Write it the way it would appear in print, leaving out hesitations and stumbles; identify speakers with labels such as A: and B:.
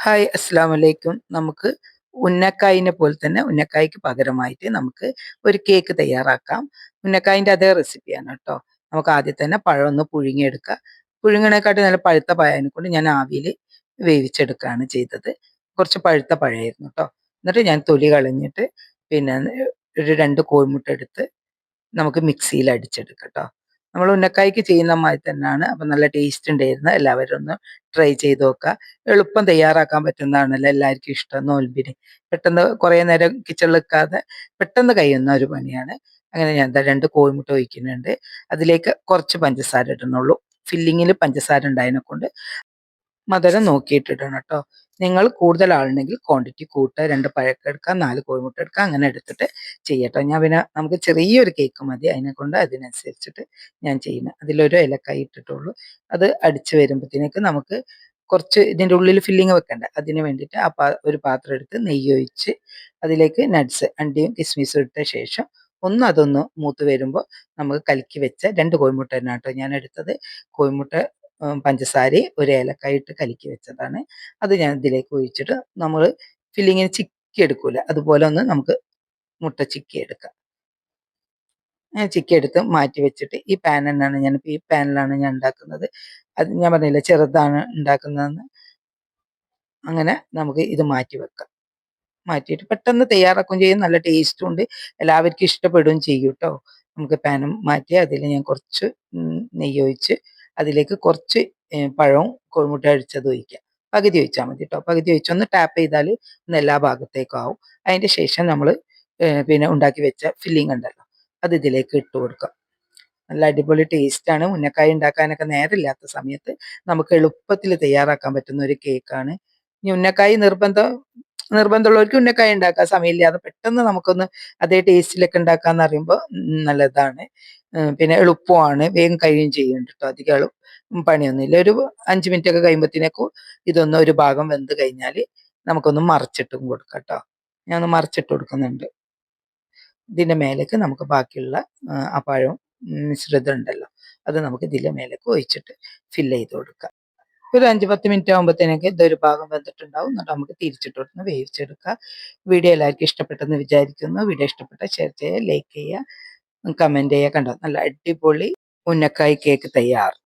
A: Hi അസ്സലാമു അലൈക്കും. നമുക്ക് ഉന്നക്കായിനെ പോലെ തന്നെ ഉന്നക്കായ്ക്ക് പകരമായിട്ട് നമുക്ക് ഒരു കേക്ക് തയ്യാറാക്കാം. ഉന്നക്കായിൻ്റെ അതേ റെസിപ്പിയാണ് കേട്ടോ. നമുക്ക് ആദ്യം തന്നെ പഴം ഒന്ന് പുഴുങ്ങിയെടുക്കുക. പുഴുങ്ങണേക്കാട്ടി നല്ല പഴുത്ത പഴം കൊണ്ട് ഞാൻ ആവിയിൽ വേവിച്ചെടുക്കുകയാണ് ചെയ്തത്. കുറച്ച് പഴുത്ത പഴമായിരുന്നു കേട്ടോ. എന്നിട്ട് ഞാൻ തൊലി കളഞ്ഞിട്ട് പിന്നെ ഒരു 2 കോഴിമുട്ട എടുത്ത് നമുക്ക് മിക്സിയിൽ അടിച്ചെടുക്കാം കേട്ടോ. നമ്മൾ ഉന്നക്കായ്ക്ക് ചെയ്യുന്ന മാതിരി തന്നെയാണ്. അപ്പം നല്ല ടേസ്റ്റ് ഉണ്ടായിരുന്നു. എല്ലാവരും ഒന്ന് ട്രൈ ചെയ്ത് നോക്കുക. എളുപ്പം തയ്യാറാക്കാൻ പറ്റുന്നതാണല്ലോ എല്ലാവർക്കും ഇഷ്ടം നോൽമ്പിന്. പെട്ടെന്ന് കുറേ നേരം കിച്ചണിൽ നിൽക്കാതെ പെട്ടെന്ന് കഴിയുന്ന ഒരു പണിയാണ്. അങ്ങനെ ഞാൻ ദാ 2 കോഴിമുട്ട ഒഴിക്കുന്നുണ്ട്. അതിലേക്ക് കുറച്ച് പഞ്ചസാര ഇടുന്നുള്ളൂ. ഫില്ലിങ്ങിൽ പഞ്ചസാര ഉണ്ടായതിനെ കൊണ്ട് മധുരം നോക്കിയിട്ട് ഇടണം കേട്ടോ. നിങ്ങൾ കൂടുതൽ ആളുണ്ടെങ്കിൽ ക്വാണ്ടിറ്റി കൂട്ടുക. 2 പഴക്കം എടുക്കുക, 4 കോഴിമുട്ട എടുക്കുക, അങ്ങനെ എടുത്തിട്ട് ചെയ്യട്ടോ. ഞാൻ പിന്നെ നമുക്ക് ചെറിയൊരു കേക്ക് മതി, അതിനെ കൊണ്ട് അതിനനുസരിച്ചിട്ട് ഞാൻ ചെയ്യുന്നത്. അതിലൊരു ഏലക്കായ ഇട്ടിട്ടുള്ളൂ. അത് അടിച്ച് വരുമ്പോഴത്തേക്ക് നമുക്ക് കുറച്ച് ഇതിൻ്റെ ഉള്ളിൽ ഫില്ലിങ് വെക്കണ്ട, അതിന് വേണ്ടിയിട്ട് ഒരു പാത്രം എടുത്ത് നെയ്യ് ഒഴിച്ച് അതിലേക്ക് നട്ട്സ് അണ്ടിയും കിസ്മിസും ഇട്ട ശേഷം അതൊന്ന് മൂത്ത് വരുമ്പോൾ നമുക്ക് കലക്കി വെച്ച 2 കോഴിമുട്ട തന്നെ കേട്ടോ ഞാൻ എടുത്തത്. കോഴിമുട്ട പഞ്ചസാരയും ഒരു ഏലക്കായ ഇട്ട് കലക്കി വെച്ചതാണ്. അത് ഞാൻ ഇതിലേക്ക് ഒഴിച്ചിട്ട് നമ്മൾ ഫില്ലിങ്ങിന് ചിക്കി എടുക്കൂല, അതുപോലെ ഒന്ന് നമുക്ക് മുട്ട ചിക്കി എടുക്കാം. ചിക്കി എടുത്ത് മാറ്റി വെച്ചിട്ട് ഈ പാൻ തന്നെയാണ് ഈ പാനിലാണ് ഞാൻ ഉണ്ടാക്കുന്നത്. അത് ഞാൻ പറഞ്ഞില്ല ചെറുതാണ് ഉണ്ടാക്കുന്നതെന്ന്. അങ്ങനെ നമുക്ക് ഇത് മാറ്റി വെക്കാം. മാറ്റിയിട്ട് പെട്ടെന്ന് തയ്യാറാക്കുകയും ചെയ്യും, നല്ല ടേസ്റ്റും ഉണ്ട്, എല്ലാവർക്കും ഇഷ്ടപ്പെടുകയും ചെയ്യും കേട്ടോ. നമുക്ക് പാനും മാറ്റി അതിൽ ഞാൻ കുറച്ച് നെയ്യ് ഒഴിച്ച് അതിലേക്ക് കുറച്ച് പഴവും കോഴിമുട്ട അടിച്ചത് ഒഴിക്കുക. പകുതി ഒഴിച്ചാൽ മതി കേട്ടോ. പകുതി ഒഴിച്ചൊന്ന് ടാപ്പ് ചെയ്താൽ ഒന്ന് എല്ലാ ഭാഗത്തേക്കും ആവും. അതിൻ്റെ ശേഷം നമ്മൾ പിന്നെ ഉണ്ടാക്കി വെച്ച ഫില്ലിംഗ് ഉണ്ടല്ലോ, അത് ഇതിലേക്ക് ഇട്ട് കൊടുക്കുക. നല്ല അടിപൊളി ടേസ്റ്റാണ്. ഉന്നക്കായ ഉണ്ടാക്കാനൊക്കെ നേരമില്ലാത്ത സമയത്ത് നമുക്ക് എളുപ്പത്തിൽ തയ്യാറാക്കാൻ പറ്റുന്ന ഒരു കേക്കാണ്. ഇനി ഉന്നക്കായ നിർബന്ധമുള്ളവർക്ക് ഉന്നക്കായ ഉണ്ടാക്കാം. സമയമില്ലാതെ പെട്ടെന്ന് നമുക്കൊന്ന് അതേ ടേസ്റ്റിലൊക്കെ ഉണ്ടാക്കാന്ന് പറയുമ്പോൾ നല്ലതാണ്. പിന്നെ എളുപ്പമാണ്, വേഗം കഴിയുകയും ചെയ്യും കേട്ടോ. അധികം പണിയൊന്നുമില്ല. ഒരു 5 മിനിറ്റ് ഒക്കെ കഴിയുമ്പോഴത്തേക്കും ഇതൊന്ന് ഒരു ഭാഗം വെന്ത് കഴിഞ്ഞാൽ നമുക്കൊന്ന് മറിച്ചിട്ടും കൊടുക്കാം കേട്ടോ. ഞാൻ ഒന്ന് മറിച്ചിട്ട് കൊടുക്കുന്നുണ്ട്. ഇതിൻ്റെ മേലേക്ക് നമുക്ക് ബാക്കിയുള്ള ആ പഴവും മിശ്രിതം ഉണ്ടല്ലോ, അത് നമുക്ക് ഇതിൻ്റെ മേലേക്ക് ഒഴിച്ചിട്ട് ഫില്ല് ചെയ്ത് കൊടുക്കാം. ഒരു 5-10 മിനിറ്റ് ആകുമ്പോഴത്തേനൊക്കെ ഇതൊരു ഭാഗം വെന്തിട്ടുണ്ടാവും. എന്നിട്ട് നമുക്ക് തിരിച്ചിട്ട് കൊടുത്ത് വേവിച്ചെടുക്കുക. വീഡിയോ എല്ലാവർക്കും ഇഷ്ടപ്പെട്ടെന്ന് വിചാരിക്കുന്നു. വീഡിയോ ഇഷ്ടപ്പെട്ടാൽ ഷെയർ ചെയ്യുക, ലൈക്ക് ചെയ്യുക, കമൻറ്റ് ചെയ്യുക. കണ്ടോ, നല്ല അടിപൊളി ഉന്നക്കായ് കേക്ക് തയ്യാർ.